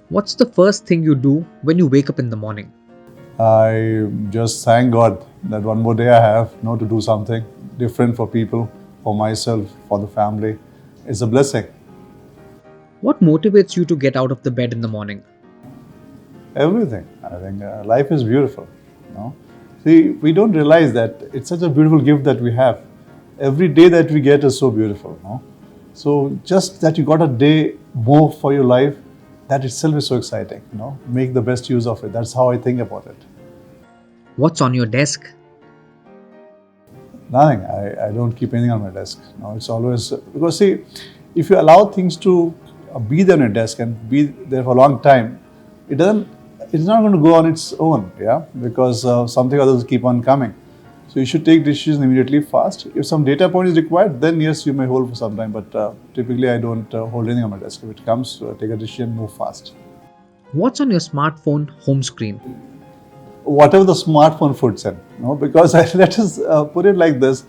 What's the first thing you do when you wake up in the morning? I just thank God that one more day I have, to do something different for people, for myself, for the family. It's a blessing. What motivates you to get out of the bed in the morning? Everything. I think life is beautiful. You know? See, we don't realize that it's such a beautiful gift that we have. Every day that we get is so beautiful. So just that you got a day more for your life, that itself is so exciting. Make the best use of it. That's how I think about it. What's on your desk? Nothing. I don't keep anything on my desk. It's always because see, if you allow things to be there on your desk and be there for a long time, it doesn't. It's not going to go on its own. Yeah, because something others keep on coming. So you should take decisions immediately, fast. If some data point is required, then yes, you may hold for some time. But typically, I don't hold anything on my desk. If it comes, take a decision, move fast. What's on your smartphone home screen? Whatever the smartphone puts in. Because let us put it like this.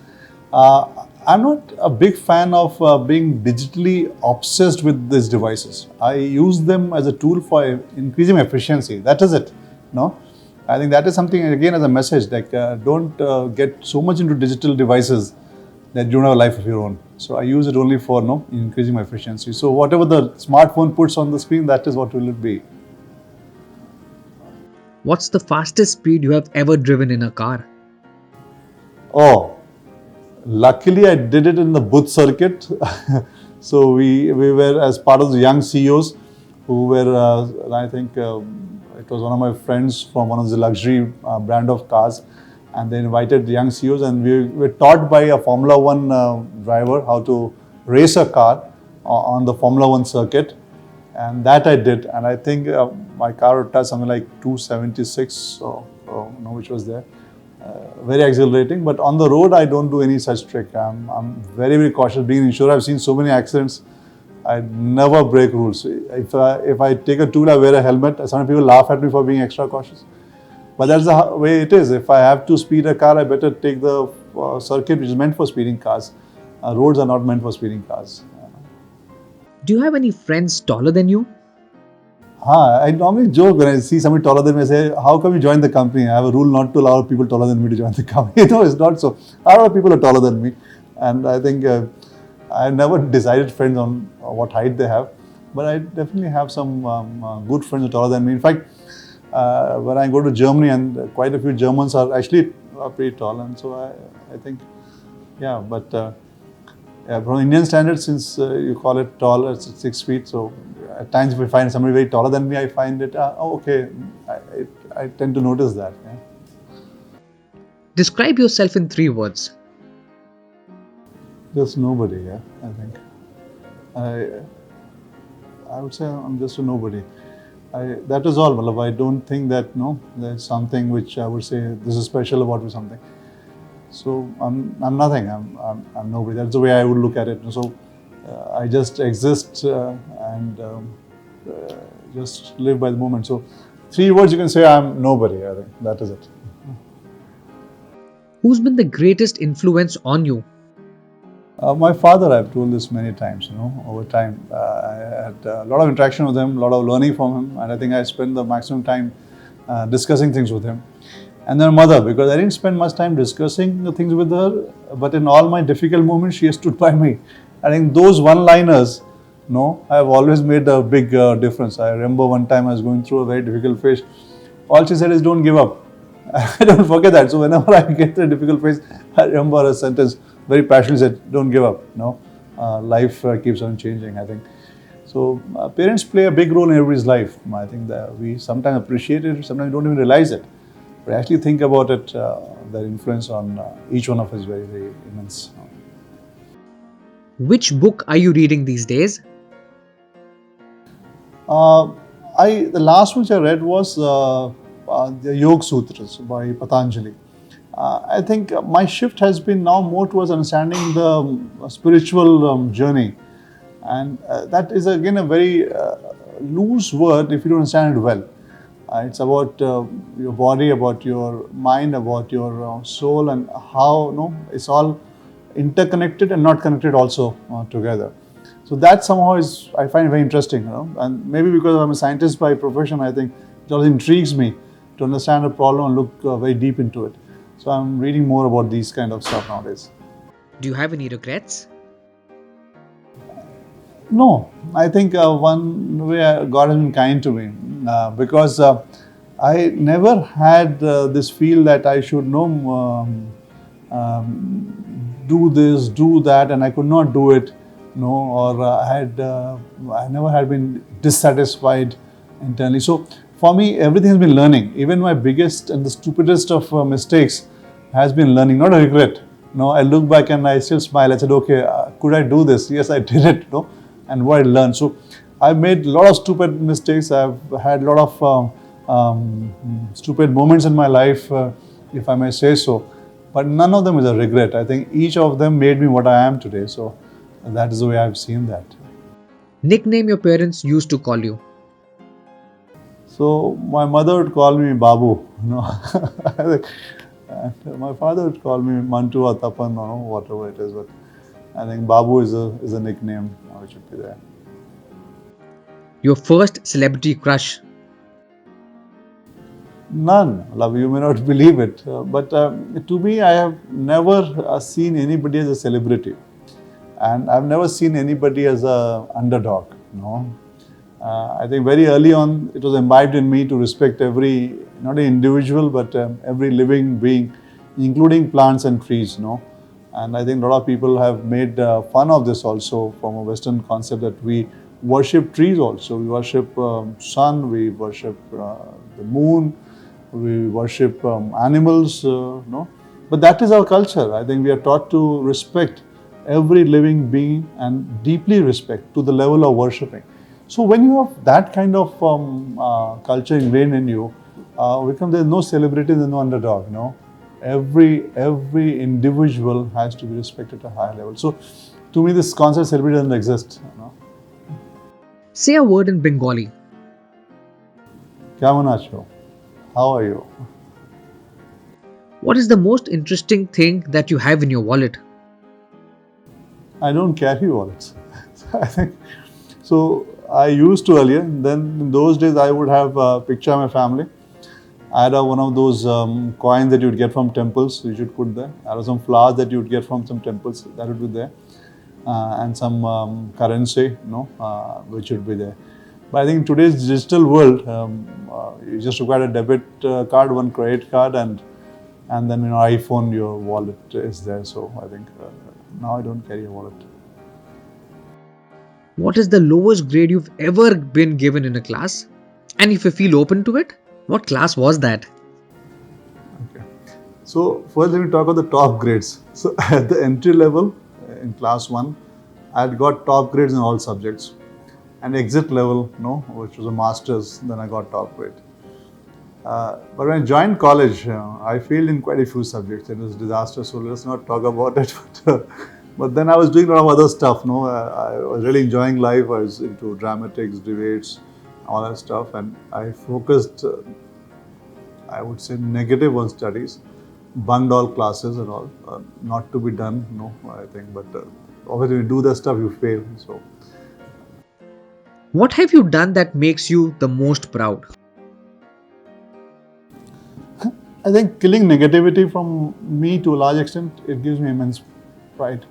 Uh, I'm not a big fan of being digitally obsessed with these devices. I use them as a tool for increasing efficiency. That is it. No, I think that is something again as a message. Like don't get so much into digital devices that you don't have a life of your own. So I use it only for increasing my efficiency. So whatever the smartphone puts on the screen, that is what will it be. What's the fastest speed you have ever driven in a car? Oh, luckily, I did it in the Buddh circuit. So we were as part of the young CEOs who were, I think it was one of my friends from one of the luxury brand of cars, and they invited the young CEOs, and we were taught by a Formula One driver how to race a car on the Formula One circuit, and that I did, and I think my car would touch something like 276, which was there very exhilarating. But on the road, I don't do any such trick. I'm very, very cautious. Being an insurer, I've seen so many accidents. I never break rules. If I take a tool, I wear a helmet. Some people laugh at me for being extra cautious. But that's the way it is. If I have to speed a car, I better take the circuit which is meant for speeding cars. Roads are not meant for speeding cars. Do you have any friends taller than you? I normally joke when I see somebody taller than me. I say, "How come you joined the company?" I have a rule not to allow people taller than me to join the company. No, it's not so. A lot of people are taller than me, and I think I've never decided friends on what height they have, but I definitely have some good friends who are taller than me. In fact, when I go to Germany, and quite a few Germans are actually pretty tall, and so I think, yeah, but. Yeah, from Indian standards, since you call it tall, it's 6 feet. So at times, if I find somebody very taller than me, I find it, okay. I tend to notice that. Yeah. Describe yourself in 3 words. Just nobody. Yeah, I think. I would say I'm just a nobody. That is all. Malab. I don't think that there's something which I would say this is special about me. Something. So I'm nothing. I'm nobody. That's the way I would look at it. So I just exist and just live by the moment. So 3 words you can say I'm nobody. I think that is it. Who's been the greatest influence on you? My father, I've told this many times. Over time, I had a lot of interaction with him, a lot of learning from him, and I think I spent the maximum time discussing things with him. And then mother, because I didn't spend much time discussing the things with her, but in all my difficult moments, she has stood by me. I think those one-liners, have always made a big difference. I remember one time I was going through a very difficult phase. All she said is, "Don't give up." I don't forget that. So whenever I get through a difficult phase, I remember a sentence very passionately said, "Don't give up." Life keeps on changing. I think so. Parents play a big role in everybody's life. I think that we sometimes appreciate it, sometimes don't even realize it. But actually think about it, their influence on each one of us is very, very immense. Which book are you reading these days? Uh, the last which I read was the Yoga Sutras by Patanjali. I think my shift has been now more towards understanding the spiritual journey, and that is again a very loose word if you don't understand it well. It's about your body, about your mind, about your soul, and how it's all interconnected and not connected also together. So that somehow is, I find very interesting, and maybe because I'm a scientist by profession, I think it always intrigues me to understand a problem and look very deep into it. So I'm reading more about these kind of stuff nowadays. Do you have any regrets? No, I think one way God has been kind to me because I never had this feel that I should know do this, do that, and I could not do it. No, or I never had been dissatisfied internally. So for me, everything has been learning. Even my biggest and the stupidest of mistakes has been learning, not a regret. No, I look back and I still smile. I said, okay, could I do this? Yes, I did it. No, and what I learned. So I've made a lot of stupid mistakes. I've had a lot of stupid moments in my life, if I may say so. But none of them is a regret. I think each of them made me what I am today. So that is the way I've seen that. Nickname your parents used to call you. So my mother would call me Babu. And my father would call me Mantu or Tapan or whatever it is. But I think Babu is a nickname which should be there. Your first celebrity crush. None. Love, you may not believe it, but to me, I have never seen anybody as a celebrity, and I've never seen anybody as a underdog. I think very early on, it was imbibed in me to respect every, not an individual, but every living being, including plants and trees. And I think a lot of people have made fun of this also from a Western concept that we worship trees also. We worship sun, we worship the moon, we worship animals, no? But that is our culture. I think we are taught to respect every living being and deeply respect to the level of worshipping. So when you have that kind of culture ingrained in you, there's no celebrity, there's no underdog. Every individual has to be respected at a higher level. So to me, this concept of celebrity doesn't exist. Say a word in Bengali. Kyamun acho? How are you? What is the most interesting thing that you have in your wallet? I don't carry wallets. I think so. I used to earlier. Then in those days, I would have a picture of my family. I had one of those coins that you would get from temples. You should put there. I had some flowers that you would get from some temples. That would be there, and some currency, which would be there. But I think in today's digital world, you just require a debit card, one credit card, and then iPhone, your wallet is there. So I think now I don't carry a wallet. What is the lowest grade you've ever been given in a class? And if you feel open to it, what class was that? Okay. So first let me talk about the top grades. So at the entry level in class 1, I had got top grades in all subjects. And exit level, which was a master's, then I got top grade. But when I joined college, I failed in quite a few subjects. It was disastrous, so let's not talk about it. But then I was doing a lot of other stuff. I was really enjoying life. I was into dramatics, debates, all that stuff, and I focused, I would say, negative on studies, bunked all classes and all, not to be done. I think, but obviously, when you do that stuff, you fail. So. What have you done that makes you the most proud? I think killing negativity from me to a large extent, it gives me immense pride.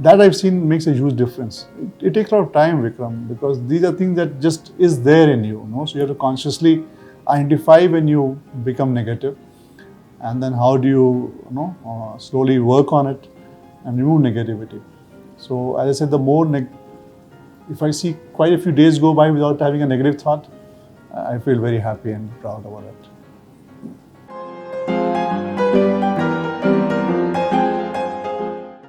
That I've seen makes a huge difference. It takes a lot of time, Vikram, because these are things that just is there in you. So you have to consciously identify when you become negative, and then how do you, slowly work on it and remove negativity. So as I said, the more if I see quite a few days go by without having a negative thought, I feel very happy and proud about it.